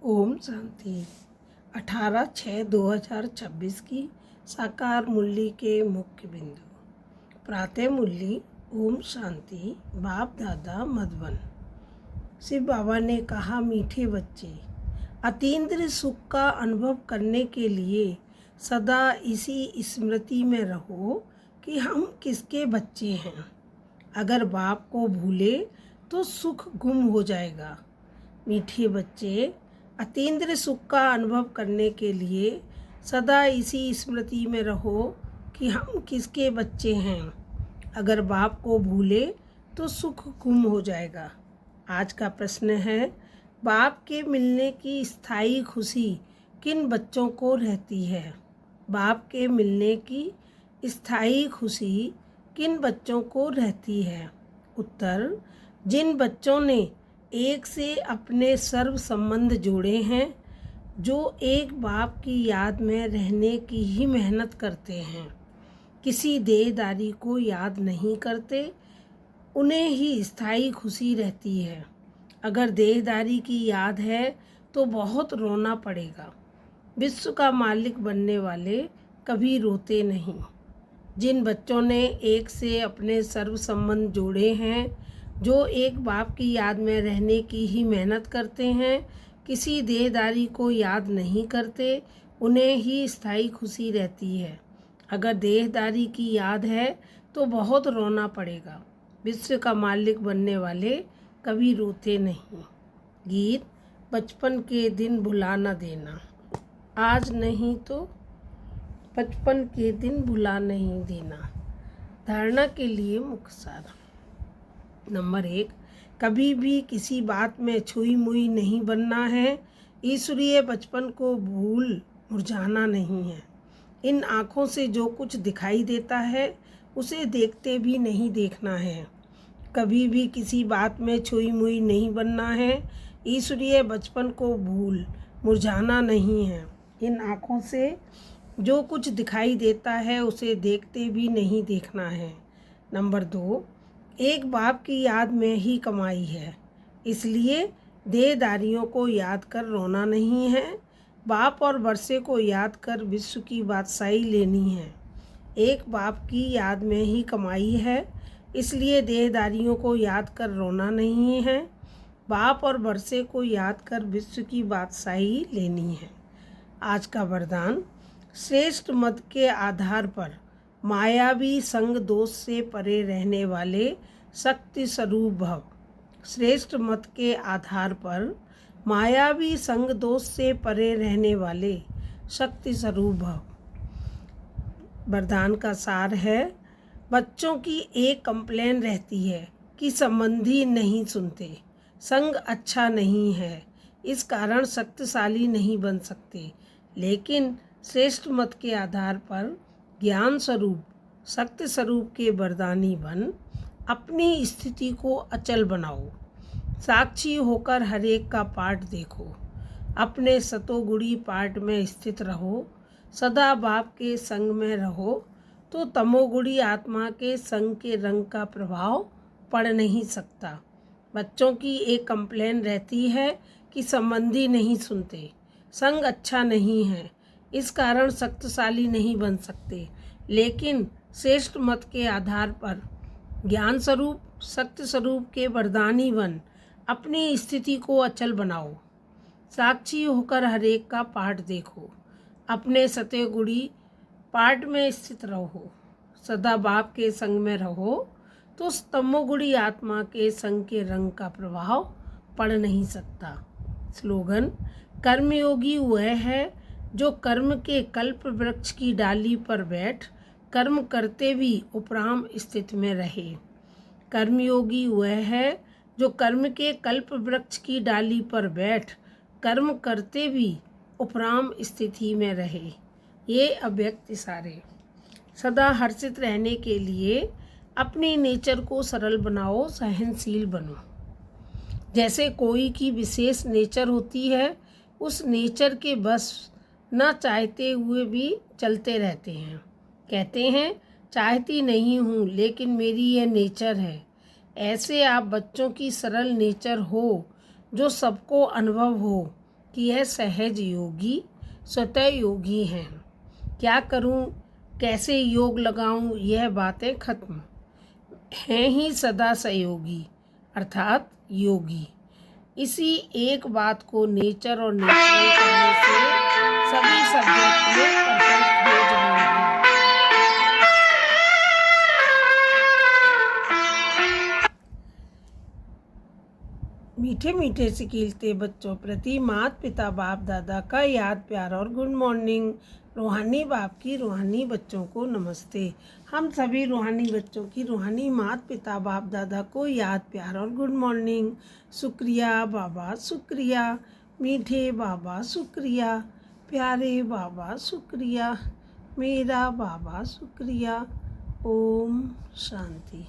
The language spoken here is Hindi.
ओम शांति। 18/6/2026 की साकार मुरली के मुख्य बिंदु। प्रातः मुरली। ओम शांति। बाप दादा मधुबन। शिव बाबा ने कहा, मीठे बच्चे, अतीन्द्रिय सुख का अनुभव करने के लिए सदा इसी स्मृति में रहो कि हम किसके बच्चे हैं। अगर बाप को भूले तो सुख गुम हो जाएगा। मीठे बच्चे, अतीन्द्रिय सुख का अनुभव करने के लिए सदा इसी स्मृति में रहो कि हम किसके बच्चे हैं। अगर बाप को भूले तो सुख गुम हो जाएगा। आज का प्रश्न है, बाप के मिलने की स्थायी खुशी किन बच्चों को रहती है। बाप के मिलने की स्थायी खुशी किन बच्चों को रहती है। उत्तर, जिन बच्चों ने एक से अपने सर्व संबंध जोड़े हैं, जो एक बाप की याद में रहने की ही मेहनत करते हैं, किसी देहदारी को याद नहीं करते, उन्हें ही स्थायी खुशी रहती है। अगर देहदारी की याद है तो बहुत रोना पड़ेगा। विश्व का मालिक बनने वाले कभी रोते नहीं। जिन बच्चों ने एक से अपने सर्व संबंध जोड़े हैं, जो एक बाप की याद में रहने की ही मेहनत करते हैं, किसी देहदारी को याद नहीं करते, उन्हें ही स्थायी खुशी रहती है। अगर देहदारी की याद है तो बहुत रोना पड़ेगा। विश्व का मालिक बनने वाले कभी रोते नहीं। गीत। बचपन के दिन भुला न देना, आज नहीं तो बचपन के दिन भुला नहीं देना। धारणा के लिए मुख्य सार। नंबर 1, कभी भी किसी बात में छुई मुई नहीं बनना है। ईश्वरीय बचपन को भूल मुरझाना नहीं है। इन आँखों से जो कुछ दिखाई देता है उसे देखते भी नहीं देखना है। कभी भी किसी बात में छुई मुई नहीं बनना है। ईश्वरीय बचपन को भूल मुरझाना नहीं है। इन आँखों से जो कुछ दिखाई देता है उसे देखते भी नहीं देखना है। नंबर 2, एक बाप की याद में ही कमाई है, इसलिए देहदारियों को याद कर रोना नहीं है। बाप और वर्षे को याद कर विश्व की बादशाही लेनी है। एक बाप की याद में ही कमाई है, इसलिए देहदारियों को याद कर रोना नहीं है। बाप और वर्षे को याद कर विश्व की बादशाही लेनी है। आज का वरदान, श्रेष्ठ मत के आधार पर मायावी संग दोष से परे रहने वाले शक्ति स्वरूप भव। श्रेष्ठ मत के आधार पर मायावी संग दोष से परे रहने वाले शक्ति स्वरूप भव। वरदान का सार है, बच्चों की एक कंप्लेन रहती है कि संबंधी नहीं सुनते, संग अच्छा नहीं है, इस कारण शक्तिशाली नहीं बन सकते। लेकिन श्रेष्ठ मत के आधार पर ज्ञान स्वरूप शक्ति स्वरूप के वरदानी बन अपनी स्थिति को अचल बनाओ। साक्षी होकर हर एक का पाठ देखो। अपने सतोगुणी पाठ में स्थित रहो। सदा बाप के संग में रहो तो तमोगुणी आत्मा के संग के रंग का प्रभाव पड़ नहीं सकता। बच्चों की एक कंप्लेन रहती है कि संबंधी नहीं सुनते, संग अच्छा नहीं है, इस कारण शक्तिशाली नहीं बन सकते। लेकिन श्रेष्ठ मत के आधार पर ज्ञान स्वरूप शक्ति स्वरूप के वरदानी बन अपनी स्थिति को अचल बनाओ। साक्षी होकर हर एक का पाठ देखो। अपने सतोगुणी पाठ में स्थित रहो। सदा बाप के संग में रहो तो तमोगुणी आत्मा के संग के रंग का प्रभाव पड़ नहीं सकता। स्लोगन, कर्मयोगी वह है जो कर्म के कल्प वृक्ष की डाली पर बैठ कर्म करते भी उपराम स्थिति में रहे। कर्मयोगी वह है जो कर्म के कल्प वृक्ष की डाली पर बैठ कर्म करते भी उपराम स्थिति में रहे। ये अव्यक्त इशारे। सदा हर्षित रहने के लिए अपनी नेचर को सरल बनाओ, सहनशील बनो। जैसे कोई की विशेष नेचर होती है, उस नेचर के बस न चाहते हुए भी चलते रहते हैं। कहते हैं, चाहती नहीं हूँ लेकिन मेरी यह नेचर है। ऐसे आप बच्चों की सरल नेचर हो, जो सबको अनुभव हो, कि यह सहज योगी स्वतः योगी हैं। क्या करूं, कैसे योग लगाऊं, यह बातें खत्म हैं ही सदा सहयोगी अर्थात योगी। इसी एक बात को नेचर और नेचुरल करने से सभी सब्जेक्ट में परफेक्ट हो जाएंगे। मीठे मीठे से खिलते बच्चों प्रति माता पिता बाप दादा का याद प्यार और गुड मॉर्निंग। रूहानी बाप की रूहानी बच्चों को नमस्ते। हम सभी रूहानी बच्चों की रूहानी माता पिता बाप दादा को याद प्यार और गुड मॉर्निंग। शुक्रिया बाबा शुक्रिया, मीठे बाबा शुक्रिया, प्यारे बाबा शुक्रिया, मेरा बाबा शुक्रिया। ओम शांति।